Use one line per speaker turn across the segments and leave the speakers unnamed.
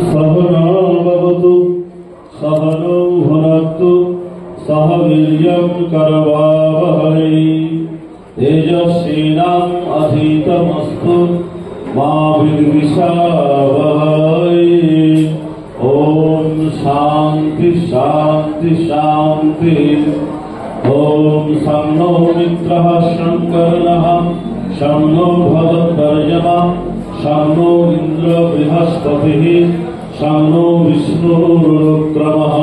सहनावतु सहनौ भुनक्तु सह वीर्यं करवावहै तेजस्विनाम् अधीतमस्तु मा विद्विषावहै। ओम शांति शांति शांति। ओम शं नो मित्रः शं कर्णः शं नो भगवद्वर्यमा शं नो इंद्र बृहस्पतिः शं नो विष्णुरुक्रमः।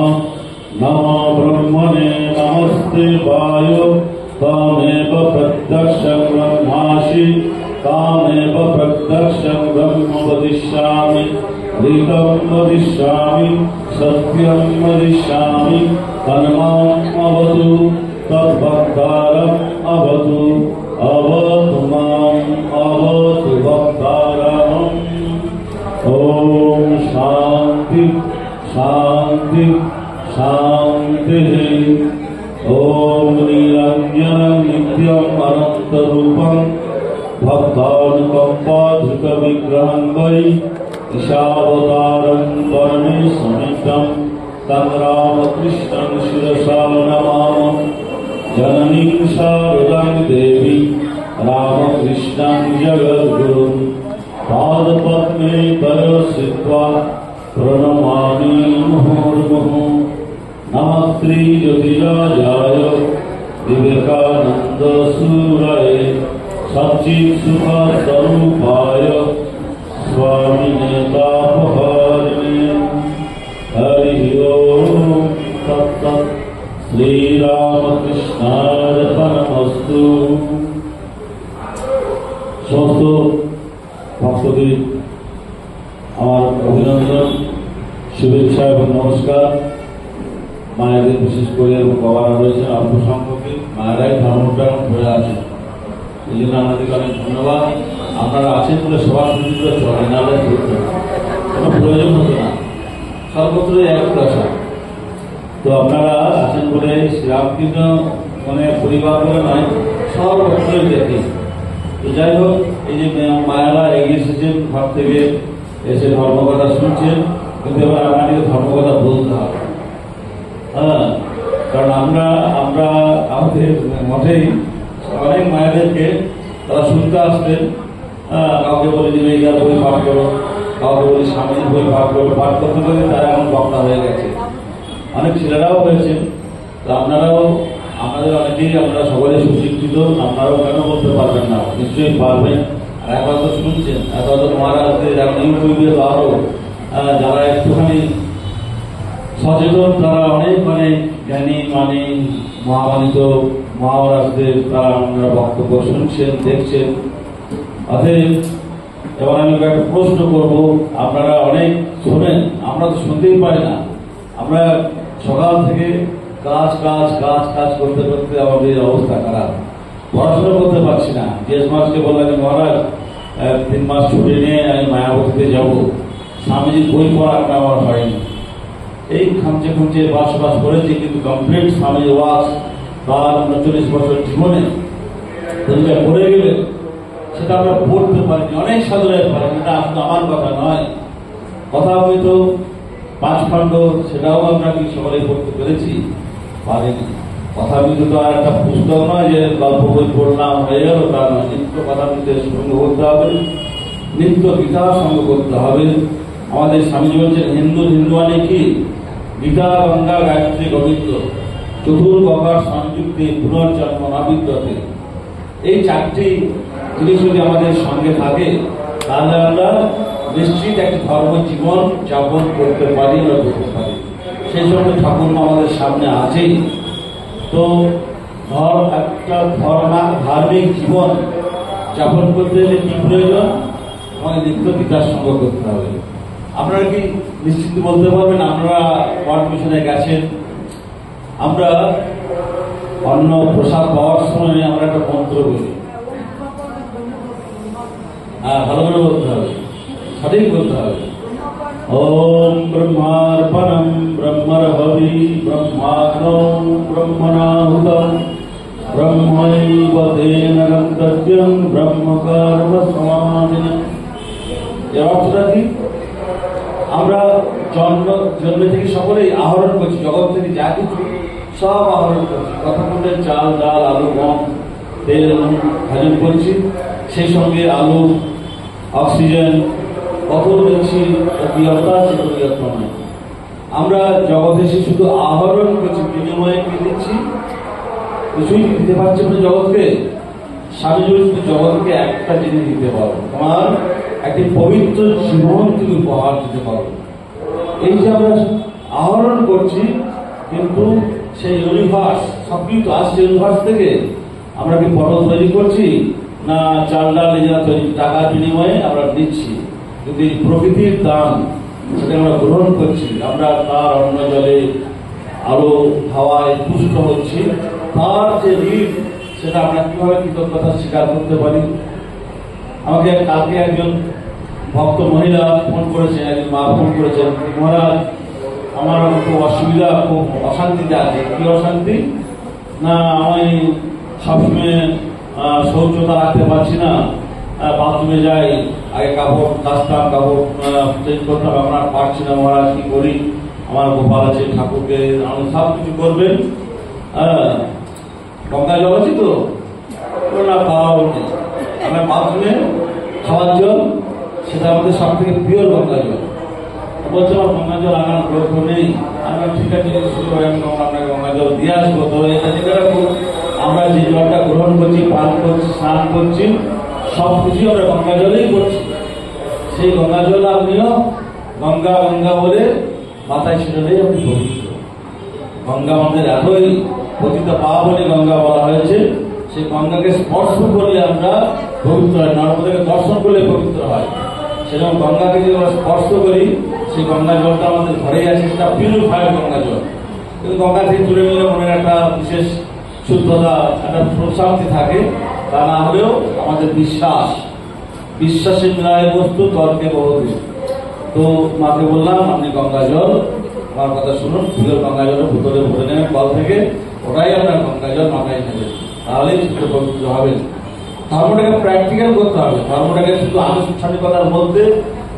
नमो ब्रह्मणे नमस्ते वायो त्वमेव प्रत्यक्षं ब्रह्मासि त्वमेव प्रत्यक्षं ब्रह्म वदिष्यामि ऋतं वदिष्यामि सत्यं वदिष्यामि तन्माम् अवतु तद्भक्तारम् अवतु अवतु माम् अवतु भक्तारम्। ओम शांति शांति शांति। ओम निरंजनं नित्यम् अनन्तरूपं भक्तानुकम्पाधृतविग्रहं वै ईशावतारं परमेशमितं तं रामकृष्णं शिरसा नमामि। जननीं शारदां देवी रामकृष्णं जगद्गुरुं पादपद्मे दर्शित्वा प्रणमामि मुहुर्मुहुः। नमः श्रीज्योतिराजाय विवेकानन्दसूरये सच्चित्सुखस्वरूपाय स्वामिने तापहारिणे। हरि ओम तत्सत्। श्रीरामकृष्णार्पणमस्तु। समस्त भक्तদের আমার অভিনন্দন, শুভেচ্ছা এবং নমস্কার। মায়েদের বিশেষ করে বাবারা রয়েছেন অল্প সংখ্যকে, মায়েরাই ধর্মটা ধরে আছেন, এই জন্য আমাদেরকে অনেক ধন্যবাদ। আপনারা আছেন বলে সবার সুবিধা চলে, নাহলে কোনো প্রয়োজন হতো না। সর্বত্র এক প্রসাদ। তো আপনারা আছেন বলে শ্রীরামকৃষ্ণ মানে পরিবার বলে নয়, সর্বত্রই দেখি। তো যাই হোক, এই যে মায়েরা এগিয়ে এসেছেন ঘর থেকে এসে ধর্মকথা শুনছেন, কিন্তু এবার আপনাকে ধর্মকথা বলতে হবে। হ্যাঁ, কারণ আমরা আমাদের মঠেই অনেক মায়েদেরকে তারা শুনতে আসতেন। কাউকে বলে যে মেয়েরা বই পাঠ করো, কাউকে বলে স্বামীর বই পাঠ করো, পাঠ করতে করতে তারা এখন বক্তা হয়ে গেছে। অনেক ছেলেরাও হয়েছেন। আপনারাও, আমাদের অনেকেই, আমরা সকলে সুশিক্ষিত, আপনারাও কেন বলতে পারবেন না? নিশ্চয়ই পারবেন। আর একবার তো শুনছেন, একবার তো মহারাজদের ইউটিউবে তো আরো যারা একটুখানি সচেতন, তারা অনেক জ্ঞানী মহামানিত মহারাজদের তারা আপনারা বক্তব্য শুনছেন, দেখছেন। অতএব এবার আমি একটা প্রশ্ন করবো, আপনারা অনেক শোনেন, আমরা তো শুনতেই পারি না। আমরা সকাল থেকে কাজ কাজ কাজ কাজ করতে করতে আমাদের অবস্থা খারাপ, পড়াশোনা করতে পারছি না। জেস মাসকে বললাম মহারাজ 3 মাস ছুটি নিয়ে আমি মায়াবতীতে যাবো, স্বামীজির বই পড়া আমার হয়নি। এই খামচে খুঁজে বাস করেছি, কিন্তু কমপ্লিট স্বামীজি ওয়াজ তার 39 বছর জীবনে যেটা পড়ে গেলে সেটা আমরা পড়তে পারিনি, অনেক সাধুরাই পারেন। এটা আমার কথা নয়, কথা হয়তো 5 খণ্ড, সেটাও আমরা কি সকলে পড়তে পেরেছি? পারিনি। কথামৃত তো আর একটা পুস্তক নয় যে গল্প বই পড়লাম হয়ে গেল, তা নয়। নিত্য কথামৃতের সঙ্গে করতে হবে, নিত্য গীতার সঙ্গে করতে হবে। আমাদের স্বামীজি বলছেন হিন্দু মানে কি? গীতা, গঙ্গা, গায়ত্রী, গোবিন্দ, চতুর্গঙ্গার সংযুক্তে পুনর্জন্ম নাবিদ্যতে। এই 4টি জিনিস যদি আমাদের সঙ্গে থাকে, তাহলে আমরা নিশ্চিত একটা ধর্ম জীবন যাপন করতে পারি বা করতে পারি। সেই জন্য ঠাকুরমা আমাদের সামনে আছেই। তো একটা ধার্মিক জীবন যাপন করতে হলে কি প্রয়োজন? আমাদের নিত্য গীতার সঙ্গ করতে হবে। আপনারা কি নিশ্চিত বলতে পারবেন? আপনারা মঠ মিশনে গেছেন, আমরা অন্ন প্রসাদ পাওয়ার সময় আমরা একটা মন্ত্র বলি। হ্যাঁ, ভালো করে বলতে হবে। সঠিক বলতে হবে। ওম ব্রহ্মার্পণম ব্রহ্মর্হবি ব্রহ্মাগ্নৌ ব্রহ্মণাহুতম ব্রহ্মৈব তেন গন্তব্যং ব্রহ্মকর্ম সমাধিনা। এর অর্থটা কি? আমরা জন্ম থেকে সকলেই আহরণ করছি, জগৎ থেকে যা কিছু সব আহরণ করছি। কথা বলতে চাল ডাল আলু গম তেল হজম করছি, সেই সঙ্গে আলু অক্সিজেন কত দিচ্ছি, প্রিয়তা সে প্রিয়তা নয়। আমরা জগৎ এসে শুধু আহরণ করছি, বিনিময়ে কি দিচ্ছি? কিছুই দিতে পারছি না জগৎকে। স্বামী যদি জগৎকে একটা জিনিস দিতে পারো, তোমার একটি পবিত্র জীবন তুমি উপহার দিতে পারো। এই যে আমরা আহরণ করছি, কিন্তু সেই ইউনিভার্স সবকিছু তো আসছে ইউনিভার্স থেকে। আমরা কি পটল তৈরি করছি না চাল ডাল নিজেরা তৈরি টাকার বিনিময়ে আমরা দিচ্ছি? যদি প্রকৃতির দান সেটা আমরা গ্রহণ করছি, আমরা তার অন্ন জলে আলো হাওয়ায় পুষ্ট হচ্ছি, তার যে ঋণ সেটা আমরা কিভাবে কৃতজ্ঞতা স্বীকার করতে পারি? আমাকে কালকে একজন ভক্ত মহিলা ফোন করেছেন, একজন মা ফোন করেছেন, মহারাজ আমার খুব অসুবিধা, খুব অশান্তিতে আছে। কি অশান্তি? না আমি সবসময় শৌচতা রাখতে পারছি না, বাথরুমে যাই, আগে কাপড় কাচতাম, কাপড় চেঞ্জ করতাম, আপনার পারছি না মহারাজ, কি করি? আমার গোপাল আছে, ঠাকুরকে আমি সব কিছু করবেন, গঙ্গা জল আছে তো না পাওয়া নেই, আমরা বাথরুমে খাওয়ার জল সেটা আমাদের সব থেকে পিওর গঙ্গা জল। বলছে আমার গঙ্গা জল আনার প্রয়োজন নেই। আমরা ঠিক আছে আপনাকে গঙ্গা জল দিয়ে আসবো। তো এটা যেটা আমরা যে জলটা গ্রহণ করছি, পান করছি, স্নান করছি, সব কিছুই আমরা গঙ্গা জলেই করছি। সেই গঙ্গা জল আপনিও গঙ্গা গঙ্গা বলে মাথায় ছিটালেই আপনি পবিত্র। গঙ্গা আমাদের এতই পতিত পাবনে গঙ্গা বলা হয়েছে, সেই গঙ্গাকে স্পর্শ করলে আমরা পবিত্র হয়, নর্মদাকে দর্শন করলে পবিত্র হয়। সেরকম গঙ্গাকে যদি আমরা স্পর্শ করি, সেই গঙ্গা জলটা আমাদের ঘরেই আছে, সেটা পিউরিফাইড গঙ্গা জল। কিন্তু গঙ্গা থেকে তুলে নিলে মনের একটা বিশেষ শুদ্ধতা, একটা প্রশান্তি থাকে। তা না হলেও আমাদের বিশ্বাসের মিলায় বস্তু তর্কে বহুদিন। তো মাকে বললাম আপনি গঙ্গা জল, আমার কথা শুনুন, ফুলের গঙ্গা জলের ভিতরে ভরে নেবেন কল থেকে, ওটাই আপনার গঙ্গা জল মাথায় নেবেন, তাহলেই শুদ্ধ পবিত্র হবেন। ধর্মটাকে প্র্যাকটিক্যাল করতে হবে। ধর্মটাকে শুধু আনুষ্ঠানিকতার মধ্যে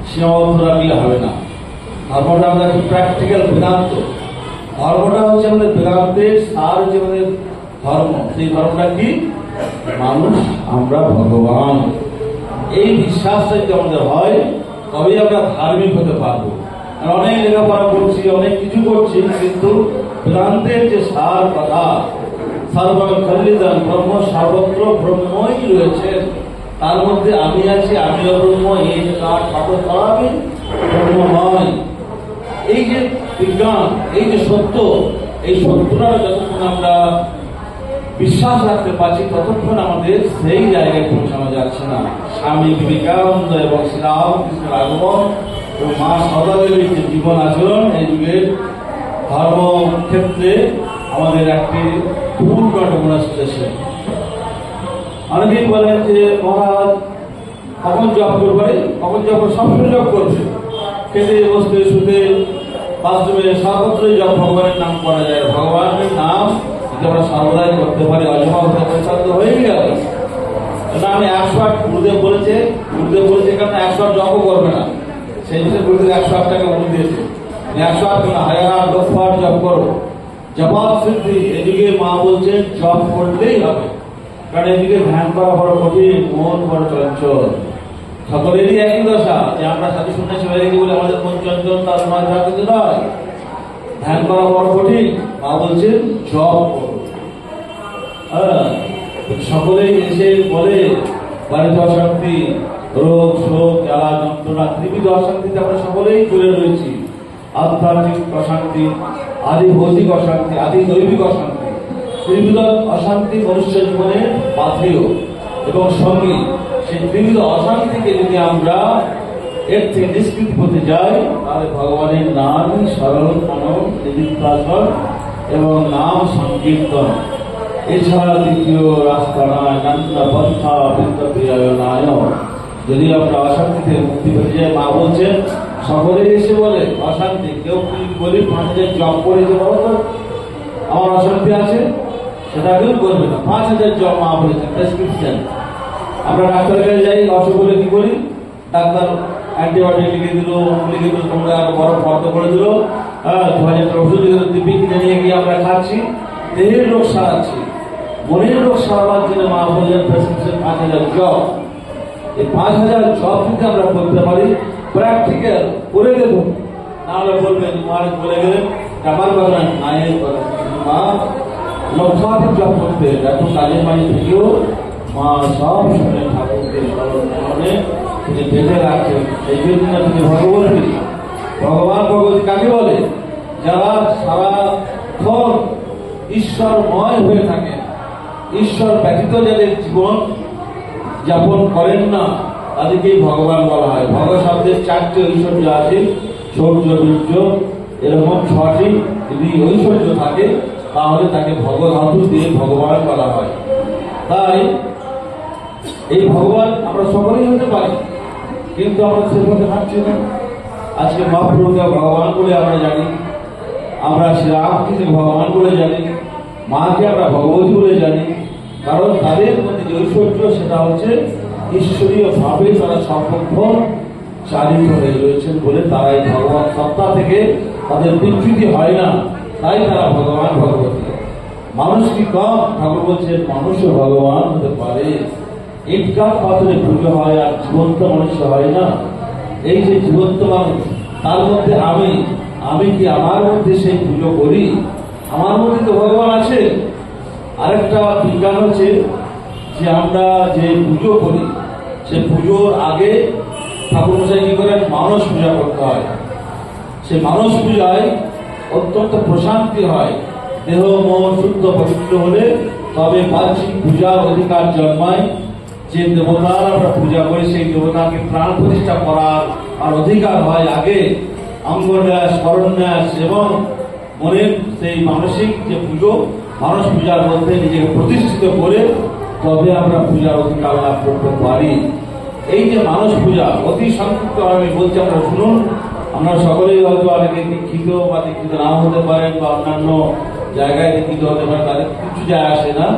সীমাবদ্ধ রাখলে হবে না। ধর্মটা আমাদের প্র্যাকটিক্যাল বেদান্ত। ধর্মটা হচ্ছে আমাদের বেদান্তের সার, হচ্ছে আমাদের ধর্ম। সেই ধর্মটা কি? মানুষ আমরা ভগবান, এই বিশ্বাসটা যদি আমাদের হয় তবেই আমরা ধার্মিক হতে পারবো। অনেক লেখাপড়া করছি, অনেক কিছু করছি, কিন্তু বেদান্তের যে সার কথা, সর্বখণ্ডিতং ব্রহ্ম, সর্বত্র ব্রহ্মই রয়েছে, তার মধ্যে আমি আছি, আমিও ব্রহ্ম, এই যে তার আমি ব্রহ্মময়। এই যে বিজ্ঞান, এই যে সত্য, এই সত্যটা যতক্ষণ আমরা বিশ্বাস রাখতে পারছি, ততক্ষণ আমাদের সেই জায়গায় পৌঁছানো যাচ্ছে না। স্বামী বিবেকানন্দ এবং শ্রীরামকৃষ্ণের আগমন এবং মা সদাদেবীর যে জীবন আচরণ, এই যুগের ধর্ম ক্ষেত্রে আমাদের একটি গুরুত্বপূর্ণ স্টেশন। অনেকেই বলেন যে মহারাজ কখন জপ করবে, কখন জপ সবসময় জপ করবে, খেতে বসতে শুতে বাথরুমে সর্বত্রই জপ ভগবানের নাম করা যায়। ভগবানের নাম যদি আমরা সর্বদাই করতে পারি, অজমা হয়ে গেল। আমি 108 গুরুদেব বলেছে কারণ 108 জপও করবে না, সেই হিসেবে গুরুদেব 108 টাকা বলে দিয়েছে। 108 না 1000 লক্ষ জপ করো, জবাব সিদ্ধি। এদিকে মা বলছেন জপ করলেই হবে, কারণ এদিকে ধ্যান করা বড় কঠিন, মন বড় চঞ্চল। সকলেরই একই দশা যে আমরা সাথে সন্ন্যাসী হয়ে গেছি বলে আমাদের মন চঞ্চল, তার নয়, কিন্তু নয়। ধ্যান করা বড় কঠিন, মা বলছেন জপ করো। সকলেই এসে বলে বাড়িতে অশান্তি, রোগ শোক জ্বালা যন্ত্রণা, ত্রিবিধ অশান্তিতে আমরা সকলেই চলে রয়েছি। আধ্যাত্মিক অশান্তি, আদি ভৌতিক অশান্তি, আদি দৈবিক অশান্তি। ত্রিবিধ অশান্তি মনুষ্য জীবনে পাথেয় এবং সঙ্গী। সেই ত্রিবিধ অশান্তিকে যদি আমরা এর থেকে নিষ্কৃত হতে যাই, তাহলে ভগবানের নামই সরল মনন নিদিধ্যাসন এবং নাম সংকীর্তন, এছাড়া দ্বিতীয় রাস্তা নয়। নানা পন্থা বিদ্যায় যদি আমরা অশান্তি থেকে মুক্তি পেতে যাই, মা বলছেন সকলে এসে বলে অশান্তি, কেউ বলি 5,000 জপ করেছে, বলো তো আমার অশান্তি আছে, সেটা কেউ করবে না। 5,000 জপ মা বলেছেন প্রেসক্রিপশন। আমরা ডাক্তারের কাছে যাই, অসুখ হলে কি করি, ডাক্তার অ্যান্টিবায়োটিক লিখে দিল, তোমরা আরো বড় ফর্দ করে দিল, 2,000 টাকা ওষুধ লিখে দিল, দিব্যি কিনে নিয়ে গিয়ে আমরা খাচ্ছি, দেহের রোগ সারাচ্ছি। মনের রোগ সারাবার জন্য মা বললেন প্রেসক্রিপশন 5,000 জপ। এই 5,000 জপ যদি আমরা করতে পারি, প্র্যাকটিক্যাল করে দেব, নাহলে বলবেন মহারাজ বলে গেলেন আমার কথা মায়ের কথা, মা লক্ষাধিক জপ করতে এত কাজের মাঝে থেকেও মা সব সময় ঠাকুরকে স্মরণ মনে তিনি বেঁধে রাখছেন। এই জন্য তিনি ভগবতী, ভগবান ভগবতী কাকে বলে, যারা সারাক্ষণ ঈশ্বরময় হয়ে থাকে, ঈশ্বর ব্যতীত যাদের জীবন যাপন করেন না, তাদেরকেই ভগবান বলা হয়। ভগবান শব্দের 4টি ঐশ্বর্য আছে, শৌর্য, বীর্য, এরকম 6টি যদি ঐশ্বর্য থাকে তাহলে তাকে ভগধাতু দিয়ে ভগবান বলা হয়। তাই এই ভগবান আমরা সকলেই হতে পারি, কিন্তু আমরা সেভাবে হাঁটছি না। আজকে মহাপ্রভুকে ভগবান বলে আমরা জানি, আমরা শ্রীরামকৃষ্ণকে ভগবান বলে জানি, মাকে আমরা ভগবতী বলে জানি, কারণ তাদের মধ্যে যে ঐশ্বর্য সেটা হচ্ছে ঈশ্বরীয় ভাবে তারা সর্বক্ষণ চালিত হয়ে রয়েছেন বলে তারা এই ভগবান সত্তা থেকে তাদের বিচ্যুতি হয় না, তাই তারা ভগবান ভগবতী। মানুষ কি কম, ঠাকুর বলছেন মানুষও ভগবান হতে পারে। ইটকাঠ পাথরে পুজো হয় আর জীবন্ত মানুষ হয় না। এই যে জীবন্ত মানুষ, তার মধ্যে আমি কি আমার মধ্যে সেই পুজো করি? আমার মধ্যে তো ভগবান আছে। আরেকটা বিজ্ঞান হচ্ছে যে আমরা যে পুজো করি, সে পুজোর আগে ঠাকুর মশাই কি করেন, মানস পূজা করতে হয়। সে মানস পূজায় অত্যন্ত প্রশান্তি হয়, দেহ মন শুদ্ধ পবিত্র হলে তবে বাহ্যিক পূজার অধিকার জন্মায়। যে দেবতার আমরা পূজা করি সেই দেবতাকে প্রাণ প্রতিষ্ঠা করার আর অধিকার হয় আগে। অঙ্গন্যাস, করন্যাস এবং মনের সেই মানসিক যে পুজো, মানস পূজার মধ্যে নিজেকে প্রতিষ্ঠিত করে তবে আমরা পূজার অধিকার লাভ করতে পারি। এই যে মানস পূজা অতি সংক্ষিপ্ত আমি বলছি, আমরা শুনুন। আমরা সকলেই হয়তো অনেকে দীক্ষিত বা দীক্ষিত নাও হতে পারেন বা অন্যান্য জায়গায় দীক্ষিত হতে পারেন, তাদের কিছু যায় আসে না,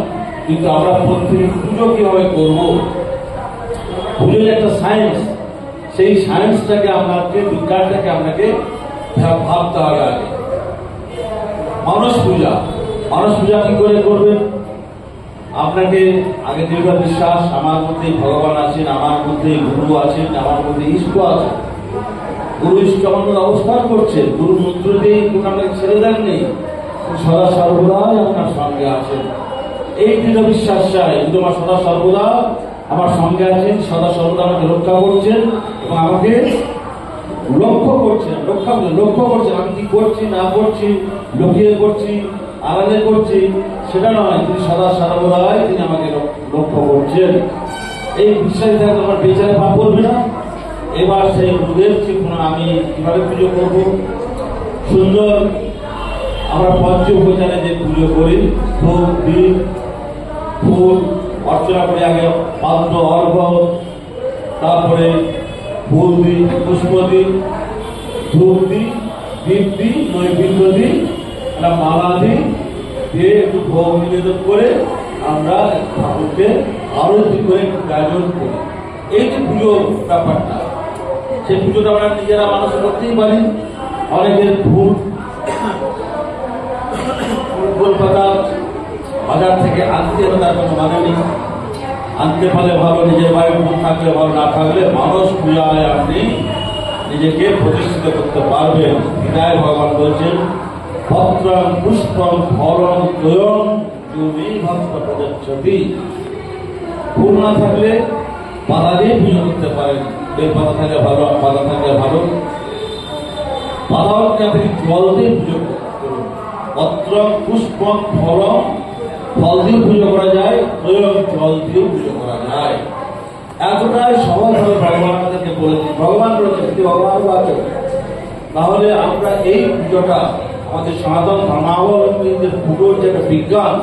কিন্তু আমরা প্রত্যেক পুজো কিভাবে করবো, পুজোর একটা সায়েন্স, সেই সায়েন্সটাকে আপনাকে, বিজ্ঞানটাকে আপনাকে ভাবতে হবে আগে। মানস পূজা কি করে করবেন? আপনাকে আগে দৃঢ় বিশ্বাস, আমার মধ্যে ভগবান আছেন, আমার মধ্যে গুরু আছেন, আমার মধ্যে ইষ্ট আছে। গুরু ইষ্ট আমাদের অবস্থান করছে, গুরু মন্ত্র দিয়ে আপনাকে ছেড়ে দেননি, সদা সর্বদাই আপনার সঙ্গে আছেন। এই দৃঢ় বিশ্বাস চাই, তোমার সদা সর্বদা আমার সঙ্গে আছেন, সদা সর্বদা আমাকে রক্ষা করছেন এবং আমাকে লক্ষ্য করছেন। আমি কি করছি না করছি, লুকিয়ে করছি, আড়ালে করছি, সেটা নয়, তিনি সদা সর্বদাই তিনি আমাকে লক্ষ্য করছেন। এই বিশ্বাস থাকলে আমার বেচারে পাপ করবে না। এবার সেই গুরুদেব আমি কিভাবে পুজো করব? সুন্দর আমরা পঞ্চভূজানে যে পুজো করি, ধূপ দীপ ফুল অর্চনা করে, আগে পাত্র অর্ঘ, তারপরে ফুল দিই, পুষ্প দিই, ধূপ দিই, দীপ দিই, নৈবেদ্য দিই, একটা মালা দিই, দিয়ে একটু ভোগ নিবেদন করে আমরা ঠাকুরকে আরতি করে একটু আয়োজন করি। এই যে পুজো ব্যাপারটা, সেই পুজোটা আমরা নিজেরা মানুষ করতেই পারি। অনেকের ফুল পাতা বাজার থেকে আনতে হবে তার কোনো মানে নেই, আনতে পারলে ভালো, নিজের বাড়ির ফুল থাকলে ভালো, না থাকলে মানুষ পূজায় আপনি নিজেকে প্রতিষ্ঠিত করতে পারবেন। তাই ভগবান বলছেন পত্রং পুষ্পং ফলং তোয়ং তুমি ভক্ত প্রদচ্ছতি। ফুল না থাকলে পাতা দিয়ে পুজো করতে পারেন, বেল পাতা থাকলে ভালো, পাতা থাকলে ভালো, পাতাও আপনি জল দিয়ে পুজো করুন। পত্র পুষ্পং ফলং, ফল দিয়ে পুজো করা যায়, তোয়ং জল দিয়ে পুজো করা যায়। এতটাই সহজভাবে ভগবান আমাদেরকে বলেছেন, ভগবান বলেছেন, যদি ভগবান আছে তাহলে আমরা এই পুজোটা আমাদের সনাতন ধর্মাবলম্বীদের পুজোর যে একটা বিজ্ঞান,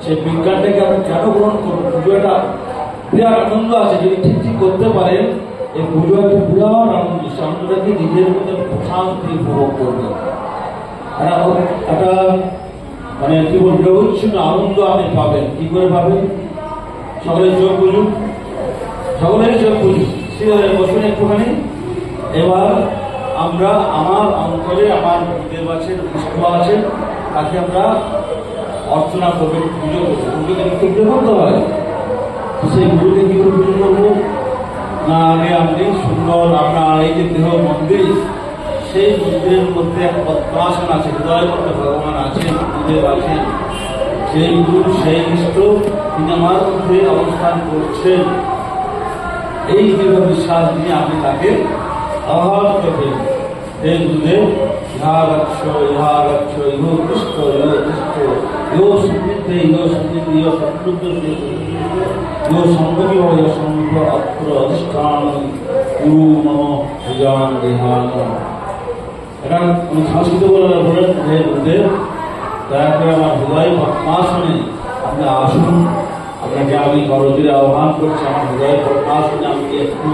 সেই বিজ্ঞানটাকে আমরা কেন গ্রহণ করবো? পুজোটা বিরাট আনন্দ আছে, যদি ঠিক করতে পারেন এই পুজো একটা বিরাট আনন্দ, আনন্দটাকে নিজের মধ্যে শান্তি উপভোগ করবে। একটা মানে কি বলবো, উচ্ছন্ন আনন্দ আপনি পাবেন। কি করে পাবেন? সকলে চোখ বুঝুন, সকলে চোখ বুঝুন, শিরে বসুন একটুখানি। এবার আমরা আমার অন্তরে আমার গুরুদেব আছেন, ইষ্ট আছেন, তাকে আমরা অর্চনা করবেন, পুজো করবো। পুজোকে একটু পুজো করতে হয়, সেই গুরুকে কি করে পুজো করবো না? আগে আপনি সুন্দর আপনার এই যে দেহ মন্দির, সেই মন্দিরের মধ্যে এক পদ্মাসন আছে, হৃদয়ের মধ্যে ভগবান আছেন, গুরুদেব আছেন। সেই গুরু, সেই ইষ্ট, তিনি আমার মধ্যে অবস্থান করছেন, এই দৃঢ় বিশ্বাস নিয়ে আপনি তাকে আহ্বান করবেন। হে গুরুদেব, ইহা গচ্ছ, ইহা গচ্ছ, ইহো তিষ্ঠ, ইহো তিষ্ঠ, ইহো সমৃদ্ধে, ইহো সমৃদ্ধি, ইহো সমৃদ্ধ, ইহো সম্ভবী, ইহো সম্ভব অত্র অধিষ্ঠান গুরু মম ভুজান দেহান। এটা সংস্কৃত বলেন, হে গুরুদেব, দয়া করে আমার হৃদয় পদ্মাসনে আপনি আসুন। আপনাকে আমি করজোরে আহ্বান করছি, আমার হৃদয় পদ্মাসনে আপনি একটু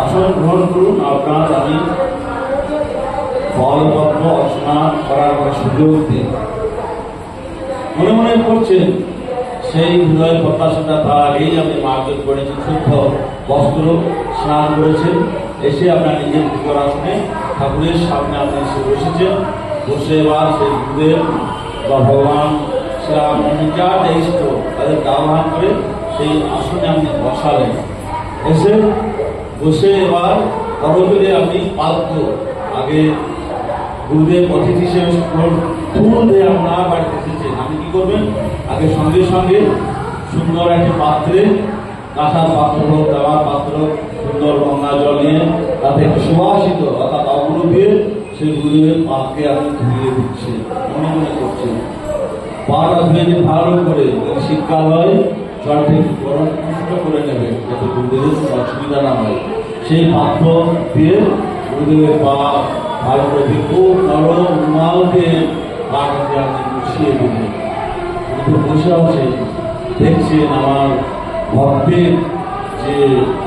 আসন গ্রহণ করুন। আপনার আমি ফলপত্র অর্চনা করার সুযোগ দিন। মনে মনে করছেন, সেই হৃদয় প্রত্যাশাটা তার আগেই আপনি মার্জন করেছেন, শুদ্ধ বস্ত্র স্নান করেছেন, এসে আপনার নিজের পুজোর আসনে ঠাকুরের সামনে আপনি এসে বসেছেন। বসে এবার সেই গুরুদেব বা ভগবান শ্রীরাম যার ইষ্ট তাদেরকে আহ্বান করে সেই আসনে আপনি বসালেন। এসে বসে এবার করজোরে আপনি পাত্র, আগে গুরুদেব অতিথি হিসেবে ফুল দিয়ে আপনার বাড়িতে এসেছেন, আপনি কি করবেন? আগে সঙ্গে সঙ্গে সুন্দর একটি পাত্রে, কাঁসার পাত্র হোক, দেওয়ার পাত্র, সুন্দর গঙ্গা জল নিয়ে তাতে একটু সুবাসিত অর্থাৎ অগুরু দিয়ে সেই গুরুদেবের পাকে আপনি ধুয়ে দিচ্ছেন। মনে মনে করছেন, পাটা ধুয়ে দিয়ে ভালো করে, শীতকাল হয়, জলটা একটু গরম পুষ্ট করে নেবে যাতে গুরুদেবের অসুবিধা না হয়। সেই পাত্র দিয়ে গুরুদেবের পা ভালো করে খুব নরম রুমাল দিয়ে পাটাকে আপনি গুছিয়ে দিলেন। কিন্তু বসে আছে, দেখছেন আমার ভক্তের যে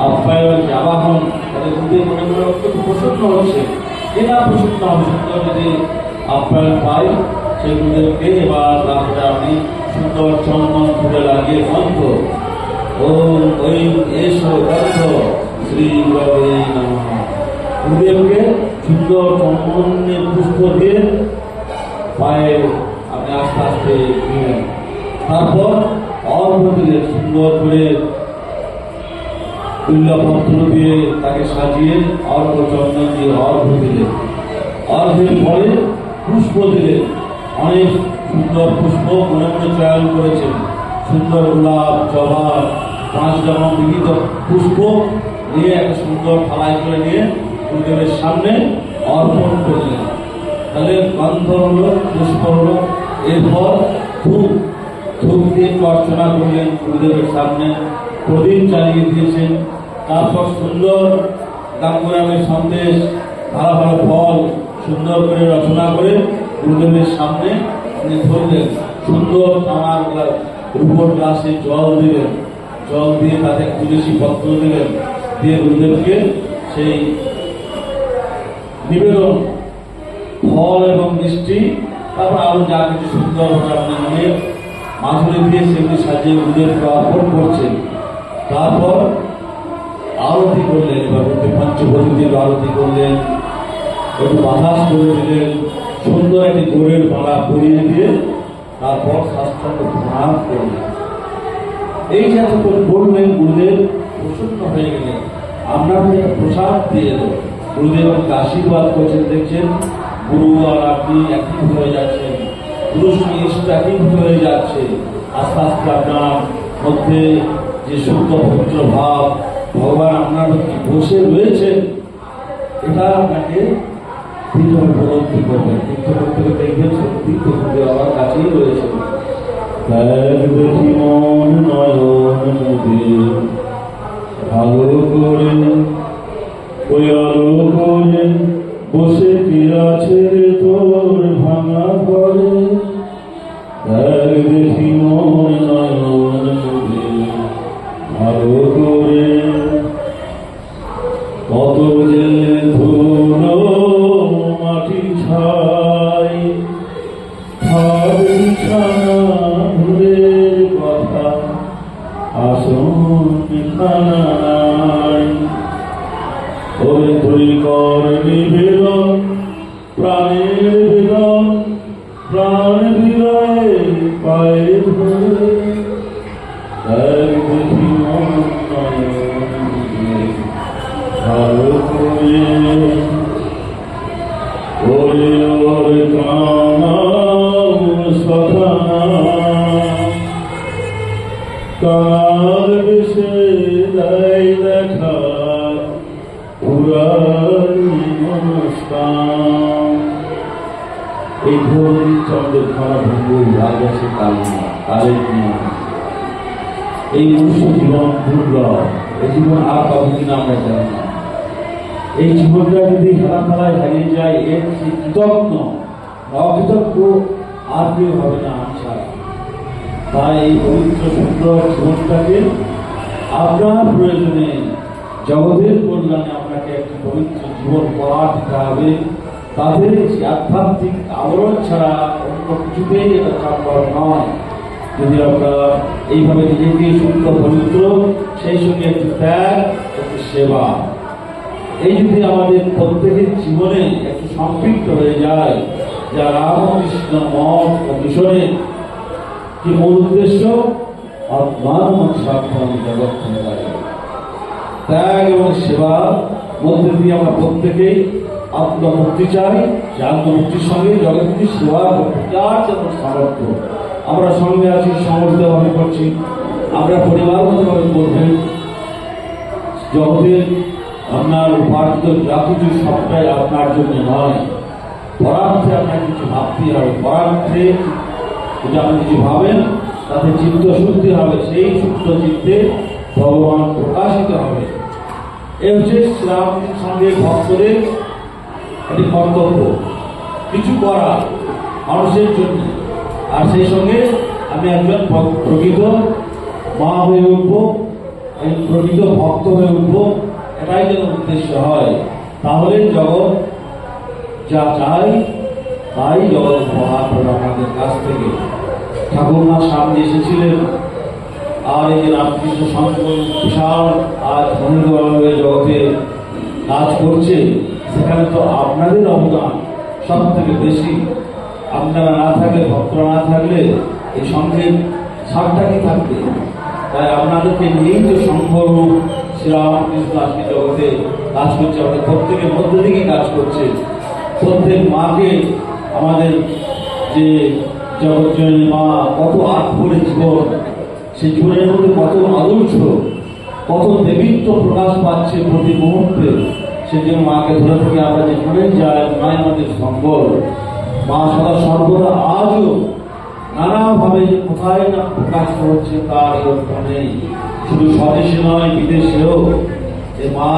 আপ্যায়ন, যে আবাহন, তাদের গুরুদেব মনে মনে অত্যন্ত প্রসন্ন হচ্ছে। এরা প্রসন্ন হবে, সুন্দর যদি আপ্যায়ন পাই সেই গুরুদেবকে। এবার তারপরে আপনি সুন্দর চন্দন ফুলে লাগিয়ে মন্ত্র, ওম ওই এসো গন্ধ শ্রী গুরবে নমঃ, গুরুদেবকে সুন্দর চন্দনের পুষ্প দিয়ে পায়ে আপনি আস্তে আস্তে দিলেন। তারপর অর্ঘ দিলেন, সুন্দর করে বিল্লপত্র দিয়ে তাকে সাজিয়ে অর্ঘ চন্দন দিয়ে অর্ঘ দিলেন। অর্ঘের পরে পুষ্প দিলেন, অনেক সুন্দর পুষ্প মনে মনে চয়ন করেছেন, সুন্দর গোলাপ, জবা, 5 রকম বিবিধ পুষ্প নিয়ে একটা সুন্দর থালায় করে নিয়ে গুরুদেবের সামনে অর্পণ করলেন। তাহলে গন্ধ হলো, পুষ্প হলো, এরপর ধূপ, ধূপ দিয়ে অর্চনা করলেন গুরুদেবের সামনে, প্রদীপ চালিয়ে দিয়েছেন। তারপর সুন্দর গাঙ্গুরামের সন্দেশ, ভালো ভালো ফল সুন্দর করে রচনা করে গুরুদেবের সামনে ধরলেন। সুন্দর আমার রূপোর গ্লাসে জল দিলেন, জল দিয়ে তাতে তুলসী পত্র দিলেন, দিয়ে গুরুদেবকে সেই নিবেদন ফল এবং মিষ্টি, তারপর আরো যা কিছু সুন্দর আপনি নিয়ে মাধুরী দিয়ে সেগুলি সাজিয়ে গুরুদেবকে অর্পণ করছেন। তারপর আরতি করলেন, এবার পঞ্চবতী দিয়ে আরতি করলেন, একটু বাতাস করে দিলেন, সুন্দর একটি গোড়ের মালা পরিয়ে দিয়ে তারপর শাস্ত্রাঙ্গ প্রণাম করলেন। এই যে এতক্ষণ বললেন, গুরুদেব প্রসন্ন হয়ে গেলেন। আপনাকে একটা প্রসাদ দিয়ে দেব, গুরুদেব আশীর্বাদ করছেন। দেখছেন গুরু আর আপনি একই হয়ে যাচ্ছেন, গুরুর সঙ্গে ইষ্ট একই হয়ে যাচ্ছে। আস্তে আস্তে আপনার মধ্যে যে শুদ্ধ পবিত্র ভাব, ভগবান আপনার মধ্যে বসে রয়েছেন, এটা আপনাকে ভিতরে উপলব্ধি করবেন। তীর্থ করতে দেখবেন সত্যি গুরুদেব আমার কাছেই রয়েছে। দেখি মন নয়ন নদীর ভালো করে ওই আলো করে বসে কি আছে তোর ভাঙা ঘরে। দেখি মন নয়ন নদীর ভালো করে কত যে ধুলো মাটি ছাই ভুলের কথা আসন খানায় ওরে তুই কর নিবেদন প্রাণের বেদন প্রাণ বিরয়ে পায়ে ধরে দেখি ভালো করে ওরে ওরে কার বেশে দেয় দেখা পুরানি নমস্কার। এই ধরুন চন্দ্রের খারাপ ভঙ্গুর রাজস্ব কালের নিয়ম। এই মনুষ্য জীবন দুর্লভ, এই জীবন আর পাবো কিনা আমরা জানি না। এই জীবনটা যদি খেলা খেলায় হারিয়ে যায়, এর কৃতজ্ঞ অকৃতজ্ঞ আর কেউ হবে না আচ্ছা। তাই এই পবিত্র সুন্দর জীবনটাকে আপনার প্রয়োজনে জগতের কল্যাণে আপনাকে একটি পবিত্র জীবন পাঠ দিতে হবে। তাদের আধ্যাত্মিক আবরণ ছাড়া অন্য কিছুতেই এটা সম্ভব নয়। যদি আমরা এইভাবে নিজেকে শুদ্ধ পবিত্র, সেই সঙ্গে একটু ত্যাগ, একটু সেবা, এই যদি আমাদের প্রত্যেকের জীবনে একটু সম্পৃক্ত হয়ে যায়, যা রামকৃষ্ণ মঠ ও মিশনের কি মূল উদ্দেশ্য, আত্মানন্দ সাধন জগৎ ত্যাগ এবং সেবার মধ্যে দিয়ে আমরা প্রত্যেকেই আত্মমুক্তি চাই। যে আত্মমুক্তির সঙ্গে জগৎকে সেবা করতে যার যেন সামর্থ্য, আমরা সঙ্গে আছি, সমর্থভাবে করছি। আমরা পরিবারগতভাবে করবেন, জগতের আপনার উপার্জিত যা কিছু সবটাই আপনার জন্য নয়, পরার্থে আপনার কিছু ভাবতে হবে। পরার্থে যদি আপনি কিছু ভাবেন, তাতে চিত্ত শুদ্ধি হবে, সেই শুদ্ধ চিত্তে ভগবান প্রকাশিত হবে। এই হচ্ছে শ্রীরামের সঙ্গে ভক্তদের একটি কর্তব্য, কিছু করা মানুষের জন্য। আর সেই সঙ্গে আমি একজন প্রকৃত মা হয়ে উঠব, প্রকৃত ভক্ত হয়ে উঠব, এটাই যেন উদ্দেশ্য হয়। তাহলে জগৎ যা চাই তাই জগৎ উপহার পাবে আমাদের কাছ থেকে। ঠাকুরমা সামনে এসেছিলেন, আর এই যে রামকৃষ্ণ সংঘ বিশাল আজ মনোভাবে জগতে কাজ করছে, সেখানে তো আপনাদের অবদান সব থেকে বেশি। আপনারা না থাকলে, ভক্তরা না থাকলে এই সংঘের সারটা কি থাকবে? তাই আপনাদেরকে নিয়েই তো সংঘরূপ শ্রীরামকৃষ্ণ আজকে জগতে কাজ করছে, আমাদের প্রত্যেকের মধ্যে থেকেই কাজ করছে। প্রত্যেক মাকে আমাদের যে জগৎজননী মা কত আত্মরে জীবন, সেই জীবনের মধ্যে কত আদর্শ, কত দেবীত্ব প্রকাশ পাচ্ছে প্রতি মুহূর্তে। সেজন্য মাকে ধরে থেকে আমরা যে শুনে যাই, মায়ের আমাদের সম্বল। মা সদা সর্বদা আজও নানাভাবে যে কোথায় না প্রকাশ হচ্ছে তার অর্থ নেই। শুধু স্বদেশে নয়, বিদেশেও যে মা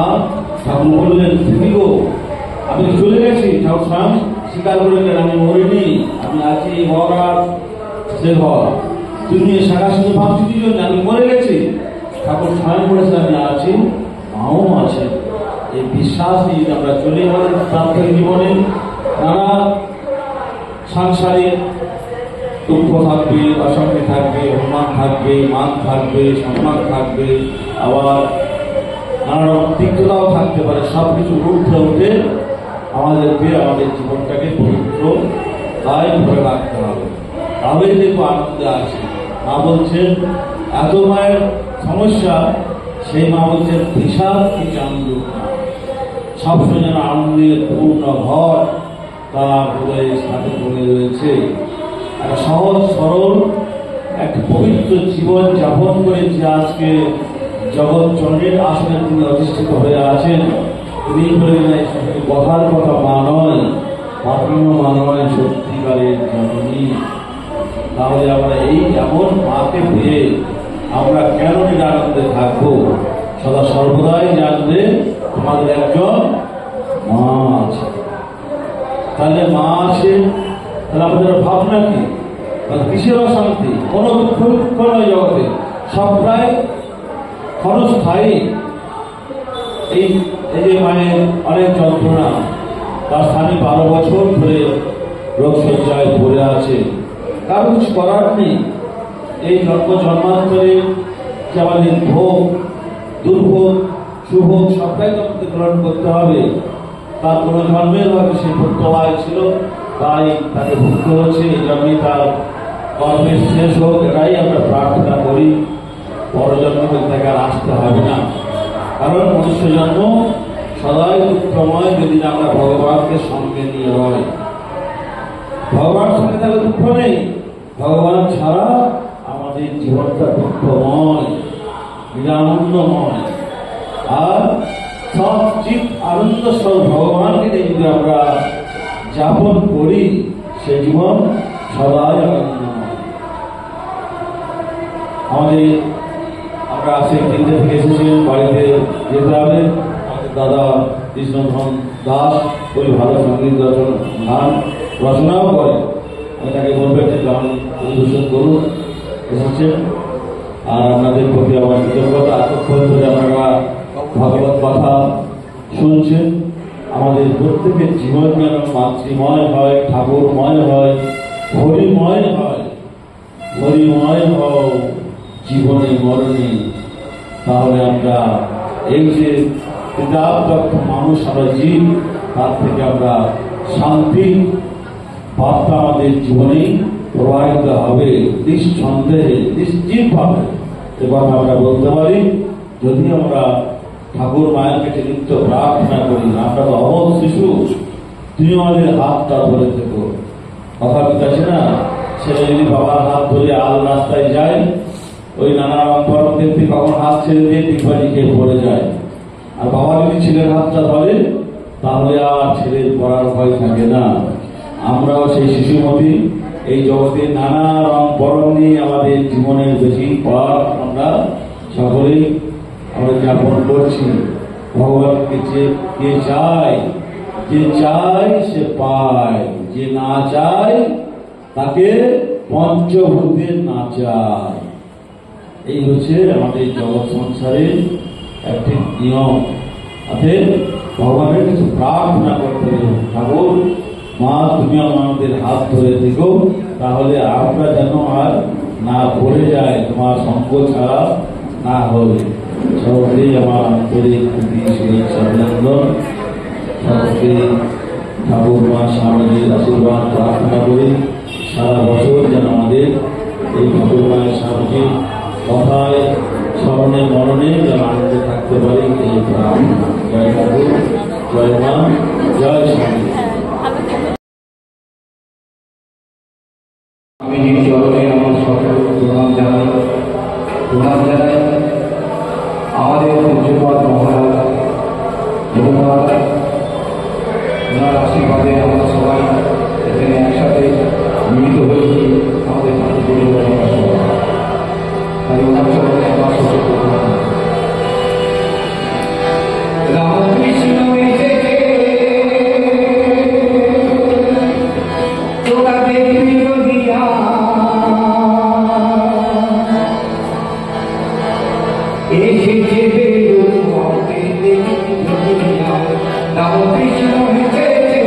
ঠাকুর বললেন, তুমি গো আমি চলে গেছি, ঠাকুর স্বয়ং স্বীকার করলেন, আমি মরিনি, আমি আছি মরার সে ঘর, তুমি শাখা শুধু ভাবছি দুজন, আমি মরে গেছি। ঠাকুর স্বয়ং বলেছে আমি আছি, মাও আছে। এই বিশ্বাস নিয়ে আমরা চলে আমাদের প্রান্তিক জীবনে নানা সাংসারিক দুঃখ থাকবে, অশান্তি থাকবে, অভিমান থাকবে, মান থাকবে, সম্মান থাকবে, আবার নানা রকম তিক্ততাও থাকতে পারে। সবকিছু ঊর্ধ্বে উঠে আমাদেরকে আমাদের জীবনটাকে পবিত্র তাই ধরে রাখতে হবে, তাহলে দেখবো আনন্দে আছে। মা বলছেন এত মায়ের সমস্যা, সেই মা বলছেন বিষাদ কি আনন্দ, সবসময় যেন আনন্দের পূর্ণ ঘর তার হৃদয়ের সাথে পড়ে রয়েছে। একটা সহজ সরল একটা পবিত্র জীবন যাপন করেছে আজকে জগৎ চন্দ্রের আসনে তিনি অধিষ্ঠিত হয়ে আছেন। তিনি বললেন কথার কথা মা নয়, পাঠানো মা নয়, সত্যিকারের জননী। তাহলে আমরা এই এমন মাকে পেয়ে আমরা কেন নিরানন্দে থাকবো? সদা সর্বদাই জানবে তোমাদের একজন মা আছে। তাহলে মা আছে, তাহলে আমাদের ভাবনা কি? কিসের অশান্তি? কোন দুঃখ নয় জগতে, সব প্রায় ক্ষণস্থায়ী। এই এই যে মায়ের অনেক যন্ত্রণা, তার স্বামী 12 বছর ধরে রোগশয্যায় পড়ে আছে, কারো কিছু করার নেই। এই জন্মান্তরে যে আমাদের ভোগ দুর্ভোগ সুভোগ সবটাই আমাদের গ্রহণ করতে হবে। তার কোনো জন্মের হয়তো সে ভুক্তবায় ছিল, তাই তাকে ভুক্ত হচ্ছে। এই জন্যই তার কর্মের শেষ হোক, এটাই আমরা প্রার্থনা করি। পরজন্মে তাকে আর আসতে হবে না, কারণ মনুষ্য জন্ম সদাই দুঃখময় যদি আমরা ভগবানকে সঙ্গে নিয়ে হয়। ভগবান সঙ্গে তাহলে দুঃখ নেই, ভগবান ছাড়া আমাদের জীবনটা দুঃখময়, নিরানন্দময়। আর সব চিত আনন্দ সব ভগবানকে নিয়ে যদি আমরা যাপন করি, সে জীবন সদাই আনন্দময়। আমাদের আমরা সেই 3টে থেকে এসেছেন, বাড়িতে যেতে হবে। আমাদের দাদা কৃষ্ণধন দাস ওই ভালো সঙ্গীত গান রচনাও করে, আমি তাকে বলবেন যে গান পরিবেশন করুন, এসেছেন। আর আপনাদের প্রতি আমার কৃতজ্ঞতা, এতক্ষণ ধরে আপনারা ভগবত কথা শুনছেন। আমাদের প্রত্যেকের জীবন যেন মাতৃময় হয়, ঠাকুরময় হয়, হরিময় হয়। হরিময় হও জীবনে মরণে, তাহলে আমরা এই যে পিতাদত্ত মানুষ আমরা জীব, তার থেকে আমরা শান্তি বার্তা আমাদের জীবনে প্রবাহিত হবে নিঃসন্দেহে, নিশ্চিতভাবে। এবার আমরা বলতে পারি, যদি আমরা ঠাকুর মায়ের কাছে নিত্য প্রার্থনা করি, আমরা তো অবধ শিশু, তুমি আমাদের হাতটা ধরে থেকো। কথা আছে না, ছেলে যদি বাবার হাত ধরে আল রাস্তায় যায়, ওই নানা রকম দেখতে কখন হাত ছেড়ে দিয়ে টিকবাজি খেয়ে পড়ে যায়। আর বাবা যদি ছেলের হাতটা ধরে, তাহলে আর ছেলের পড়ার ভয় থাকে না। আমরাও সেই শিশুমতি এই জগতে নানা রং বরং নিয়ে আমাদের জীবনের বেশি পড়া আমরা সকলেই আমরা যাপন করছি। ভগবানকে যে চায়, যে চায় সে পায়, যে না চায় তাকে পঞ্চভূতের না চায়। এই হচ্ছে আমাদের জগৎ সংসারের একটি নিয়ম। অতএব ভগবানের কাছে প্রার্থনা করতে হবে, ঠাকুর মা তুমি আমাদের হাত ধরে থেকো, তাহলে আমরা যেন আর না পড়ে যায়, তোমার সঙ্গ ছাড়া না হবে। সকলেই আমার আন্তরিক অভিনন্দন, সকলকে ঠাকুর মা স্বামীজির আশীর্বাদ প্রার্থনা করি। সারা বছর যেন আমাদের এই ঠাকুর মায়ের স্বামীজির কথায় স্মরণে মরণে যেন আনন্দে থাকতে পারি, এই প্রার্থনা। জয় ঠাকুর, জয় মা, জয় স্বামী।
আমি চরণে আমার সকল প্রণাম জানাই। আমাদের পূজ্যপাদ মহারাজ ধন্যবাদ, ওনার আশীর্বাদে আমরা সবাই এখানে একসাথে মিলিত হয়েছি। আমাদের তাই ওনার চরণে আমার সকল প্রণাম। রামকৃষ্ণ এসেছে তোরাদের বিরোধিয়া, এসেছে রামকৃষ্ণ এসেছে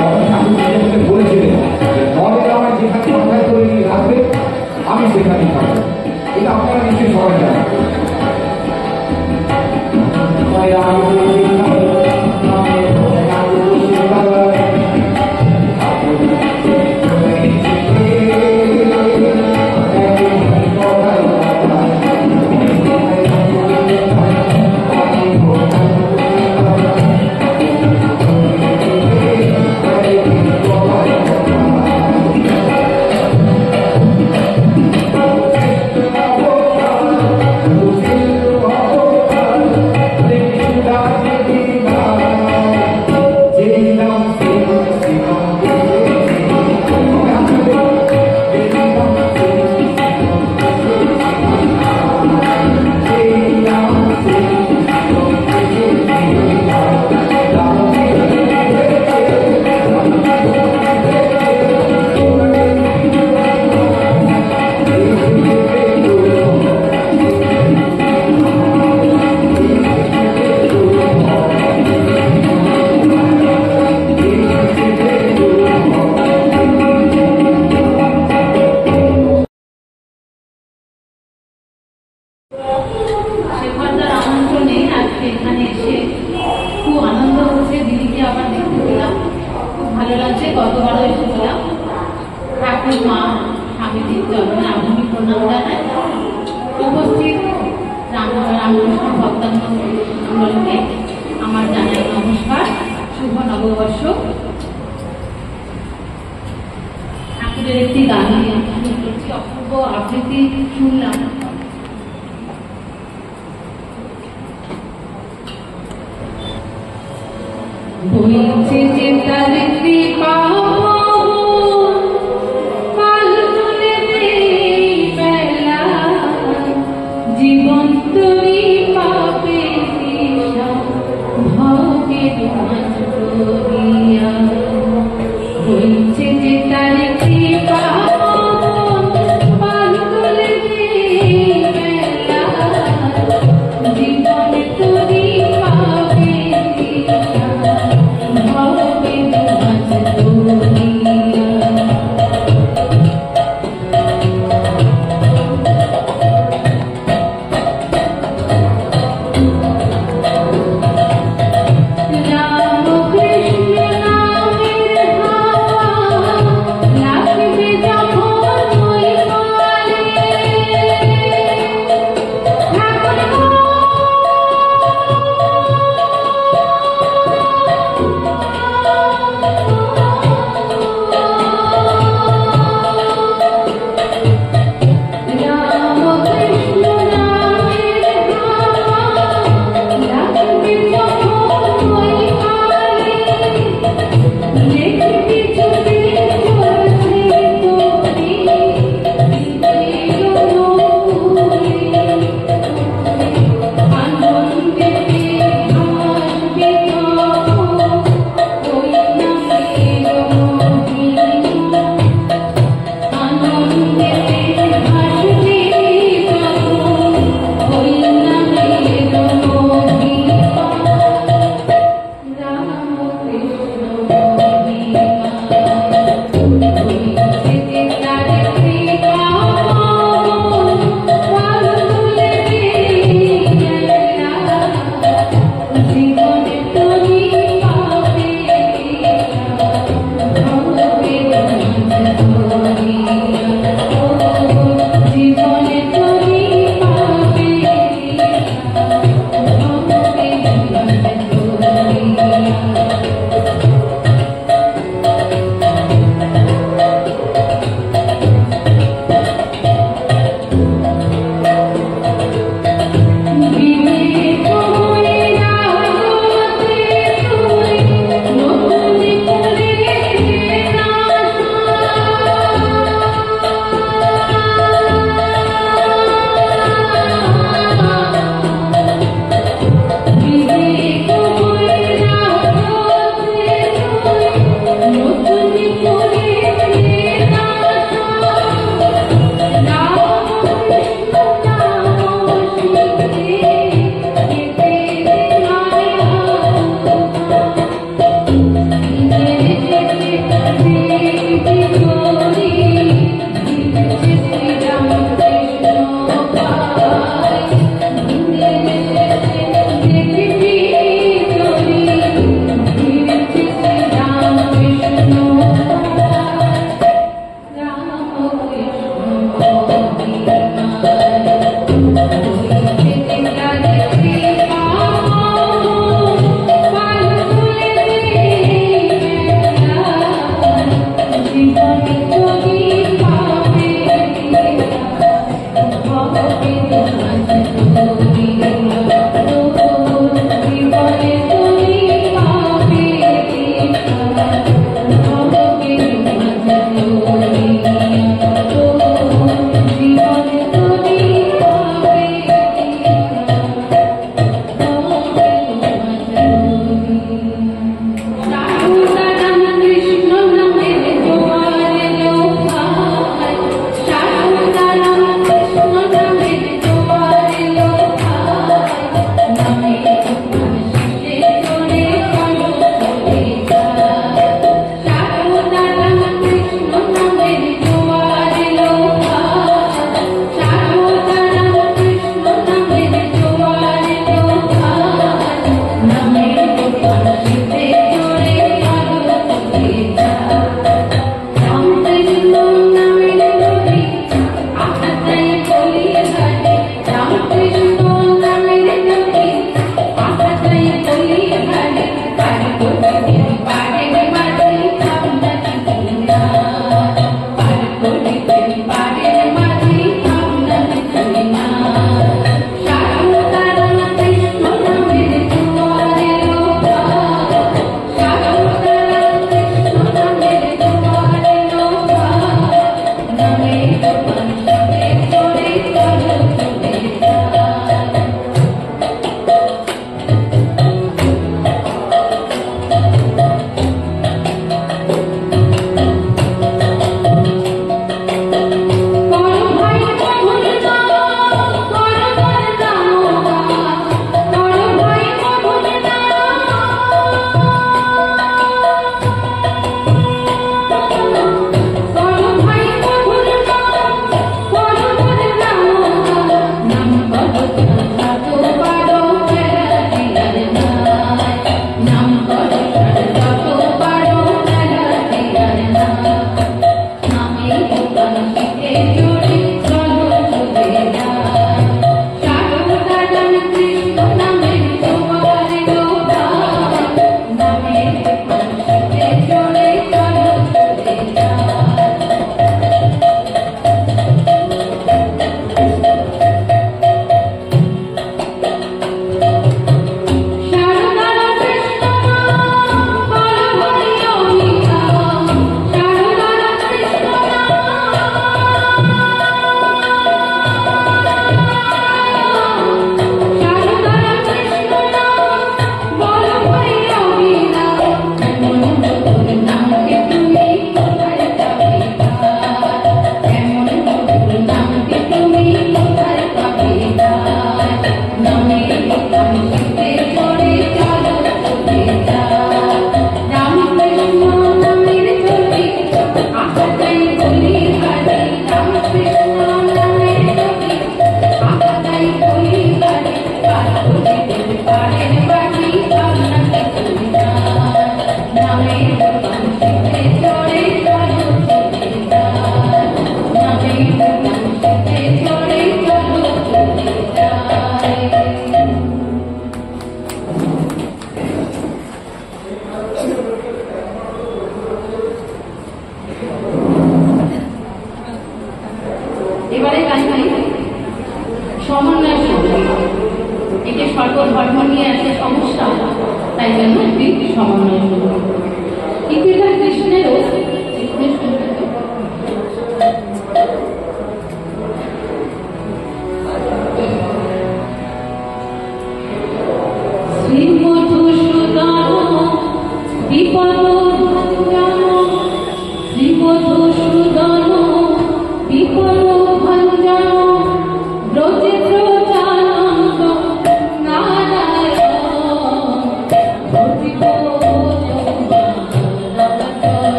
তখন ঠাকুর নিজেকে বলেছিলেন যে নরের আমার যেখানে মাথায় করে নিয়ে রাখবে আমি সেখানে থাকবো। এটা আপনারা নিশ্চয়ই সবাই জানেন।
শেখরদার আমন্ত্রণে আজকে এখানে এসে খুব আনন্দ হচ্ছে। দিদিকে আবার দেখতে পেলাম, খুব ভালো লাগছে। গতবারও এসেছিলাম। ঠাকুর মা স্বামীজির চরণে আমি প্রণাম জানাই। উপস্থিত রামকৃষ্ণ ভক্তাঙ্গলকে আমার জানাই নমস্কার, শুভ নববর্ষ। ঠাকুরের একটি গান নিয়ে শুরু করছি, অপূর্ব আবৃত্তি শুনলাম। বইছে যে তার কৃপা পালনে বেলা জীবন তরি পাবে ভগে করিয়া। বইছে যে তার কৃপা পালনে বেলা জীবন তরি পাবে Krishna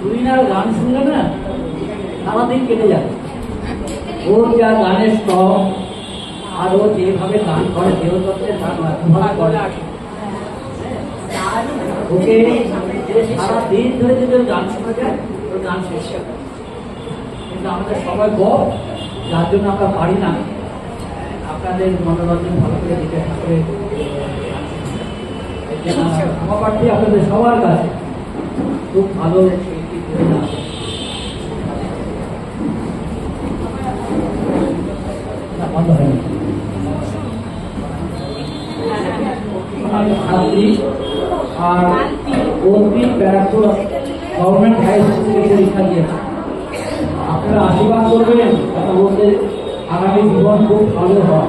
তুরিনার গান শুনলে না সারাদিন কেটে যাবে। ওর যা গানের স্তর আর ও যেভাবে গান করে দেহতত্ত্বের গান করে ওকে সারাদিন ধরে যদি ওর গান শোনা যায় ওর গান শেষ হবে। কিন্তু আমাদের সবাই বল যার জন্য আমরা পারি না। আপনাদের মনোরঞ্জন ভালো করে দিতে থাকবে। আমার প্রার্থী আপনাদের সবার কাছে খুব ভালো শিল্পী তুরিনা। বন্ধ হয়নি ছাত্রী আর অর্পিত ব্যারাকপুর গভর্নমেন্ট হাই স্কুলে পরীক্ষা দিয়েছে। আপনারা আশীর্বাদ করবেন কথা বলতে আগামী জীবন খুব ভালো হয়।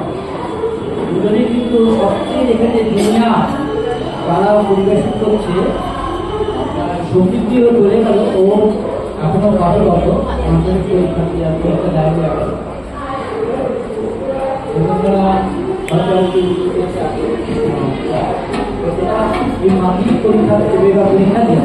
দুজনেই কিন্তু সবচেয়ে এখানে দুনিয়া তারা পরিবেশন করছে সঙ্গীতটিও চলে গেল। ও এখনো পাঠরত মাধ্যমিক পরীক্ষা দেয়। এই মাধ্যমিক পরীক্ষা দেবে বা পরীক্ষা দেয়